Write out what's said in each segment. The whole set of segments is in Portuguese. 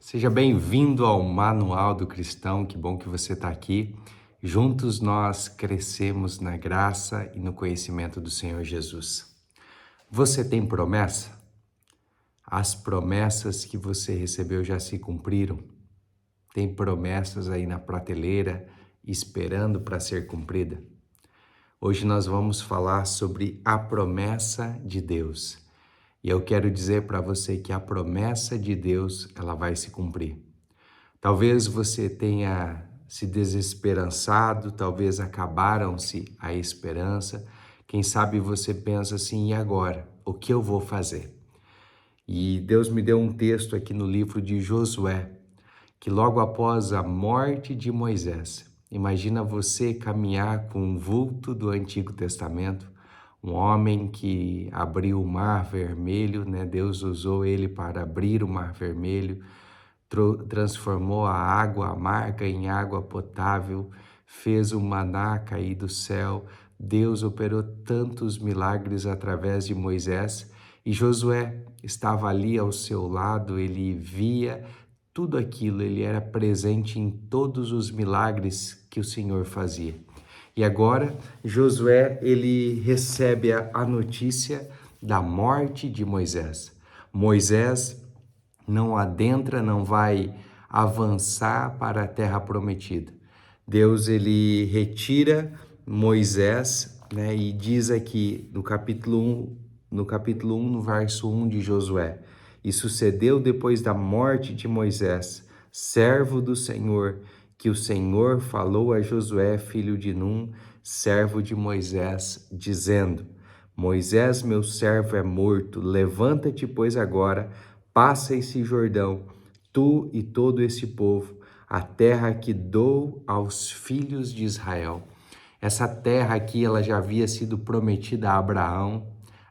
Seja bem-vindo ao Manual do Cristão, que bom que você está aqui. Juntos nós crescemos na graça e no conhecimento do Senhor Jesus. Você tem promessa? As promessas que você recebeu já se cumpriram? Tem promessas aí na prateleira esperando para ser cumprida? Hoje nós vamos falar sobre a promessa de Deus. E eu quero dizer para você que a promessa de Deus, ela vai se cumprir. Talvez você tenha se desesperançado, talvez acabaram-se a esperança. Quem sabe você pensa assim, e agora? O que eu vou fazer? E Deus me deu um texto aqui no livro de Josué, que logo após a morte de Moisés, imagina você caminhar com um vulto do Antigo Testamento, um homem que abriu o Mar Vermelho, né? Deus usou ele para abrir o Mar Vermelho, transformou a água amarga em água potável, fez o maná cair do céu. Deus operou tantos milagres através de Moisés e Josué estava ali ao seu lado, ele via tudo aquilo, ele era presente em todos os milagres que o Senhor fazia. E agora Josué, ele recebe a notícia da morte de Moisés. Moisés não adentra, não vai avançar para a terra prometida. Deus, ele retira Moisés, né, e diz aqui no capítulo 1, no verso 1 de Josué: E sucedeu depois da morte de Moisés, servo do Senhor, que o Senhor falou a Josué, filho de Num, servo de Moisés, dizendo: Moisés, meu servo, é morto. Levanta-te, pois, agora, passa esse Jordão, tu e todo esse povo, a terra que dou aos filhos de Israel. Essa terra aqui, ela já havia sido prometida a Abraão,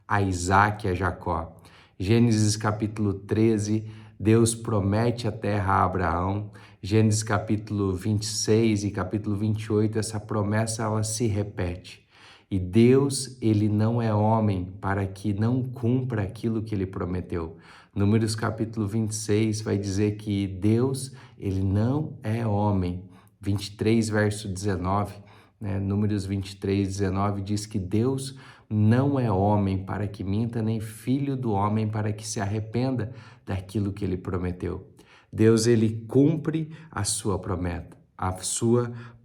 a Isaque e a Jacó. Gênesis capítulo 13, Deus promete a terra a Abraão. Gênesis capítulo 26 e capítulo 28, essa promessa ela se repete. E Deus, ele não é homem para que não cumpra aquilo que ele prometeu. Números capítulo 26 vai dizer que Deus, ele não é homem. 23, verso 19, né? Números 23, 19 diz que Deus não é homem para que minta, nem filho do homem para que se arrependa daquilo que ele prometeu. Deus, ele cumpre a sua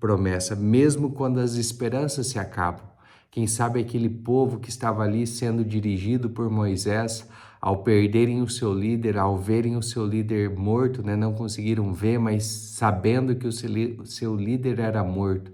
promessa, mesmo quando as esperanças se acabam. Quem sabe aquele povo que estava ali sendo dirigido por Moisés, ao perderem o seu líder, ao verem o seu líder morto, né, não conseguiram ver, mas sabendo que o seu líder era morto,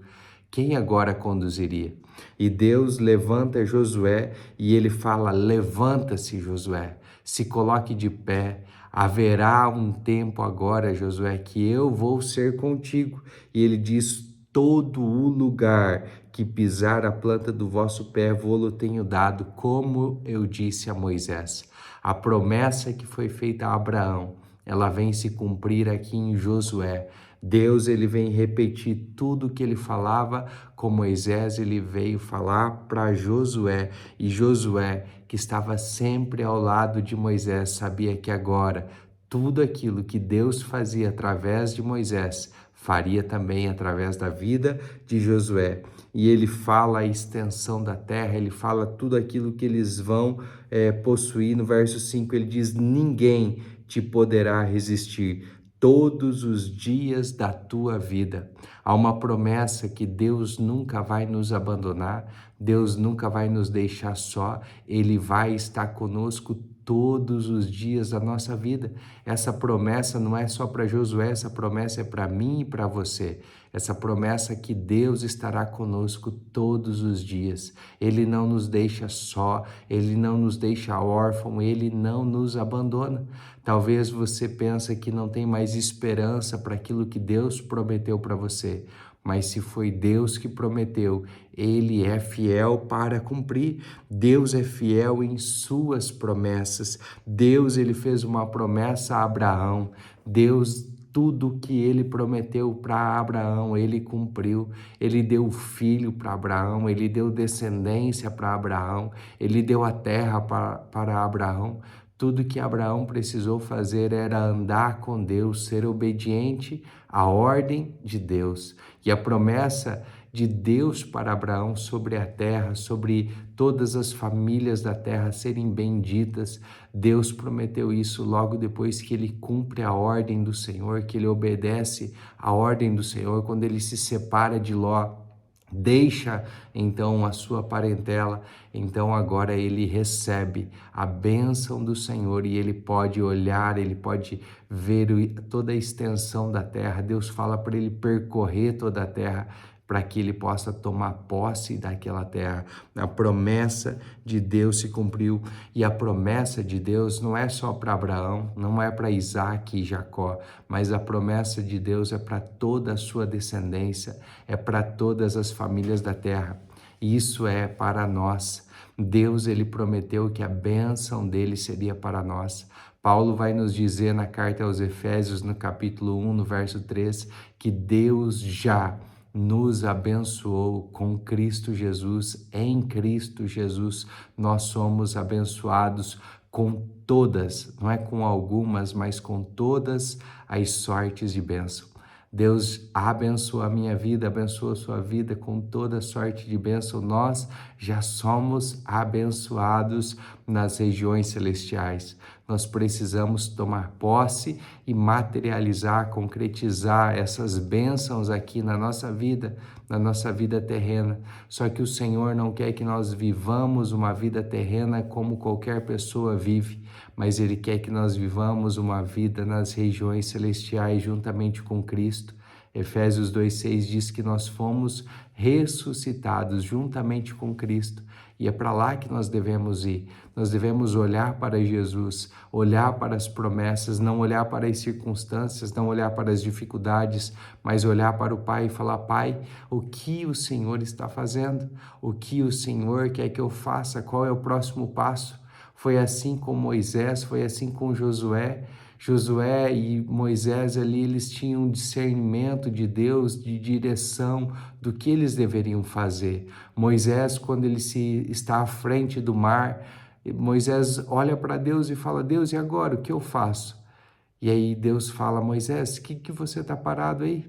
quem agora conduziria? E Deus levanta Josué e ele fala: levanta-se, Josué, se coloque de pé. Haverá um tempo agora, Josué, que eu vou ser contigo. E ele diz: todo o lugar que pisar a planta do vosso pé, vô-lo tenho dado, como eu disse a Moisés. A promessa que foi feita a Abraão, ela vem se cumprir aqui em Josué. Deus, ele vem repetir tudo que ele falava com Moisés, ele veio falar para Josué. E Josué, que estava sempre ao lado de Moisés, sabia que agora tudo aquilo que Deus fazia através de Moisés, faria também através da vida de Josué. E ele fala a extensão da terra, ele fala tudo aquilo que eles vão possuir. No verso 5 ele diz: ninguém te poderá resistir todos os dias da tua vida. Há uma promessa que Deus nunca vai nos abandonar, Deus nunca vai nos deixar só, Ele vai estar conosco todos os dias da nossa vida. Essa promessa não é só para Josué, essa promessa é para mim e para você. Essa promessa que Deus estará conosco todos os dias. Ele não nos deixa só, Ele não nos deixa órfão, Ele não nos abandona. Talvez você pense que não tem mais esperança para aquilo que Deus prometeu para você. Mas se foi Deus que prometeu, Ele é fiel para cumprir. Deus é fiel em suas promessas. Deus, ele fez uma promessa a Abraão. Deus, tudo que ele prometeu para Abraão, ele cumpriu. Ele deu filho para Abraão, ele deu descendência para Abraão, ele deu a terra para Abraão. Tudo que Abraão precisou fazer era andar com Deus, ser obediente à ordem de Deus. E a promessa de Deus para Abraão sobre a terra, sobre todas as famílias da terra serem benditas, Deus prometeu isso logo depois que ele cumpre a ordem do Senhor, que ele obedece à ordem do Senhor, quando ele se separa de Ló. Deixa então a sua parentela, então agora ele recebe a bênção do Senhor e ele pode olhar, ele pode ver toda a extensão da terra. Deus fala para ele percorrer toda a terra, para que ele possa tomar posse daquela terra. A promessa de Deus se cumpriu, e a promessa de Deus não é só para Abraão, não é para Isaac e Jacó, mas a promessa de Deus é para toda a sua descendência, é para todas as famílias da terra. Isso é para nós. Deus, ele prometeu que a bênção dele seria para nós. Paulo vai nos dizer na carta aos Efésios, no capítulo 1, no verso 3, que Deus já nos abençoou com Cristo Jesus. Em Cristo Jesus nós somos abençoados com todas, não é com algumas, mas com todas as sortes de bênção. Deus abençoa a minha vida, abençoa a sua vida com toda sorte de bênção. Nós já somos abençoados nas regiões celestiais. Nós precisamos tomar posse e materializar, concretizar essas bênçãos aqui na nossa vida terrena. Só que o Senhor não quer que nós vivamos uma vida terrena como qualquer pessoa vive, mas Ele quer que nós vivamos uma vida nas regiões celestiais juntamente com Cristo. Efésios 2,6 diz que nós fomos ressuscitados juntamente com Cristo. E é para lá que nós devemos ir. Nós devemos olhar para Jesus, olhar para as promessas, não olhar para as circunstâncias, não olhar para as dificuldades, mas olhar para o Pai e falar: Pai, o que o Senhor está fazendo? O que o Senhor quer que eu faça? Qual é o próximo passo? Foi assim com Moisés, foi assim com Josué. Josué e Moisés ali, eles tinham um discernimento de Deus, de direção do que eles deveriam fazer. Moisés, quando ele está à frente do mar, Moisés olha para Deus e fala: Deus, e agora, o que eu faço? E aí Deus fala: Moisés, o que você está parado aí?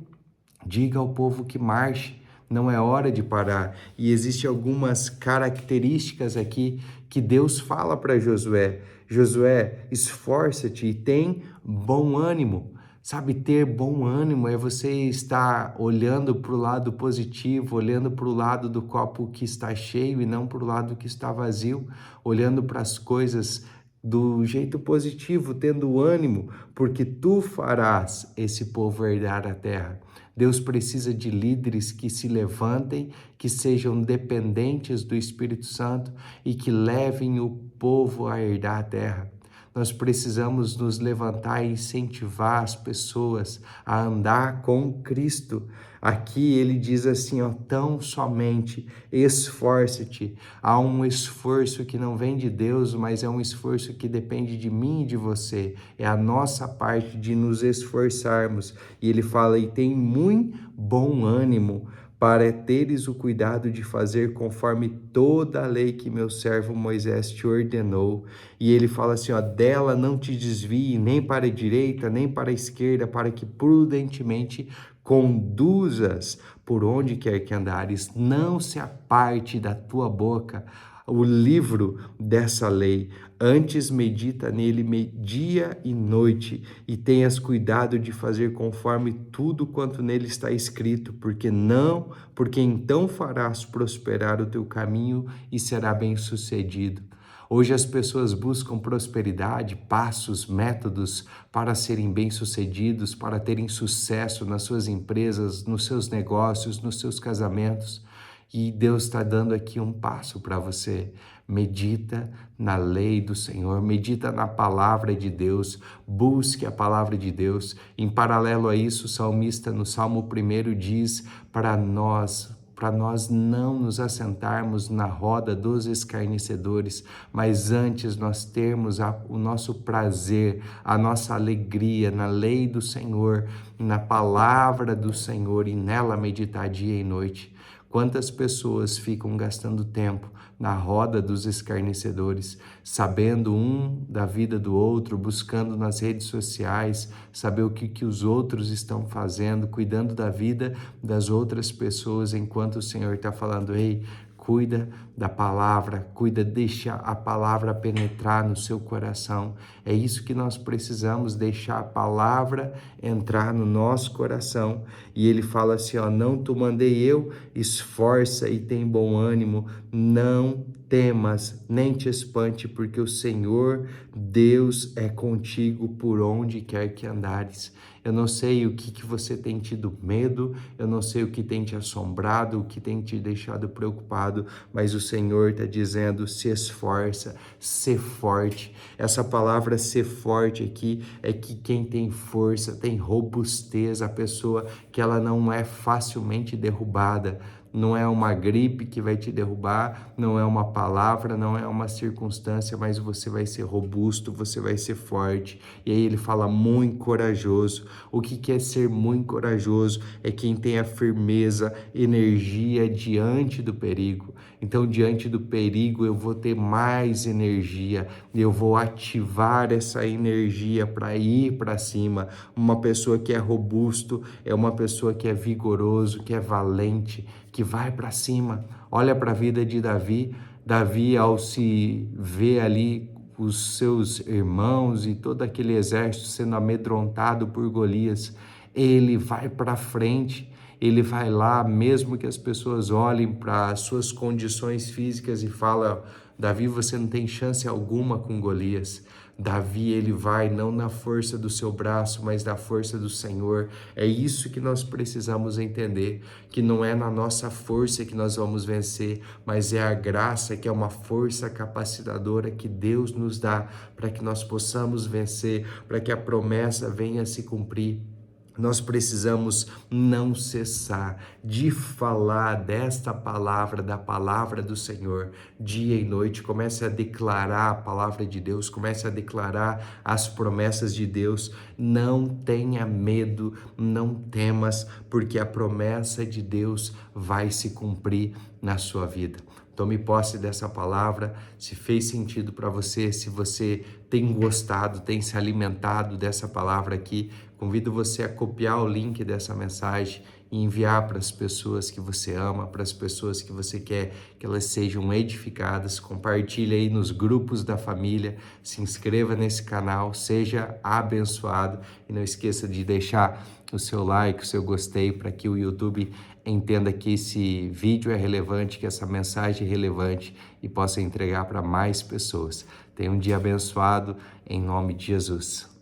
Diga ao povo que marche, não é hora de parar. E existem algumas características aqui que Deus fala para Josué. Josué, esforça-te e tem bom ânimo. Sabe, ter bom ânimo é você estar olhando para o lado positivo, olhando para o lado do copo que está cheio e não para o lado que está vazio, olhando para as coisas do jeito positivo, tendo ânimo, porque tu farás esse povo herdar a terra. Deus precisa de líderes que se levantem, que sejam dependentes do Espírito Santo e que levem o povo a herdar a terra. Nós precisamos nos levantar e incentivar as pessoas a andar com Cristo. Aqui ele diz assim, tão somente esforce-te. Há um esforço que não vem de Deus, mas é um esforço que depende de mim e de você. É a nossa parte de nos esforçarmos. E ele fala: e tem muito bom ânimo, para teres o cuidado de fazer conforme toda a lei que meu servo Moisés te ordenou. E ele fala assim, dela não te desvie nem para a direita, nem para a esquerda, para que prudentemente conduzas por onde quer que andares. Não se aparte da tua boca o livro dessa lei, antes medita nele dia e noite, e tenhas cuidado de fazer conforme tudo quanto nele está escrito, porque então farás prosperar o teu caminho e será bem-sucedido. Hoje as pessoas buscam prosperidade, passos, métodos para serem bem-sucedidos, para terem sucesso nas suas empresas, nos seus negócios, nos seus casamentos. E Deus está dando aqui um passo para você. Medita na lei do Senhor, medita na palavra de Deus, busque a palavra de Deus. Em paralelo a isso, o salmista no Salmo 1 diz para nós não nos assentarmos na roda dos escarnecedores, mas antes nós termos o nosso prazer, a nossa alegria na lei do Senhor, na palavra do Senhor e nela meditar dia e noite. Quantas pessoas ficam gastando tempo na roda dos escarnecedores, sabendo um da vida do outro, buscando nas redes sociais, saber o que os outros estão fazendo, cuidando da vida das outras pessoas, enquanto o Senhor está falando, ei, cuida da palavra, deixa a palavra penetrar no seu coração. É isso que nós precisamos, deixar a palavra entrar no nosso coração. E ele fala assim, ó, não te mandei eu, esforça e tem bom ânimo, não temas, nem te espante, porque o Senhor Deus é contigo por onde quer que andares. Eu não sei o que você tem tido medo, eu não sei o que tem te assombrado, o que tem te deixado preocupado, mas o Senhor está dizendo, se esforça, ser forte. Essa palavra ser forte aqui é que quem tem força, tem robustez, a pessoa que ela não é facilmente derrubada. Não é uma gripe que vai te derrubar, não é uma palavra, não é uma circunstância, mas você vai ser robusto, você vai ser forte. E aí ele fala muito corajoso. O que é ser muito corajoso? É quem tem a firmeza, energia diante do perigo. Então, diante do perigo, eu vou ter mais energia, eu vou ativar essa energia para ir para cima. Uma pessoa que é robusto é uma pessoa que é vigoroso, que é valente, que vai para cima. Olha para a vida de Davi. Davi, ao se ver ali os seus irmãos e todo aquele exército sendo amedrontado por Golias, ele vai para frente, ele vai lá, mesmo que as pessoas olhem para as suas condições físicas e falam, Davi, você não tem chance alguma com Golias. Davi, ele vai não na força do seu braço, mas na força do Senhor. É isso que nós precisamos entender, que não é na nossa força que nós vamos vencer, mas é a graça, que é uma força capacitadora que Deus nos dá para que nós possamos vencer, para que a promessa venha a se cumprir. Nós precisamos não cessar de falar desta palavra, da palavra do Senhor, dia e noite. Comece a declarar a palavra de Deus, comece a declarar as promessas de Deus. Não tenha medo, não temas, porque a promessa de Deus vai se cumprir na sua vida. Tome posse dessa palavra, se fez sentido para você, se você tem gostado, tem se alimentado dessa palavra aqui, convido você a copiar o link dessa mensagem e enviar para as pessoas que você ama, para as pessoas que você quer que elas sejam edificadas. Compartilhe aí nos grupos da família, se inscreva nesse canal, seja abençoado e não esqueça de deixar o seu like, o seu gostei, para que o YouTube entenda que esse vídeo é relevante, que essa mensagem é relevante e possa entregar para mais pessoas. Tenha um dia abençoado, em nome de Jesus.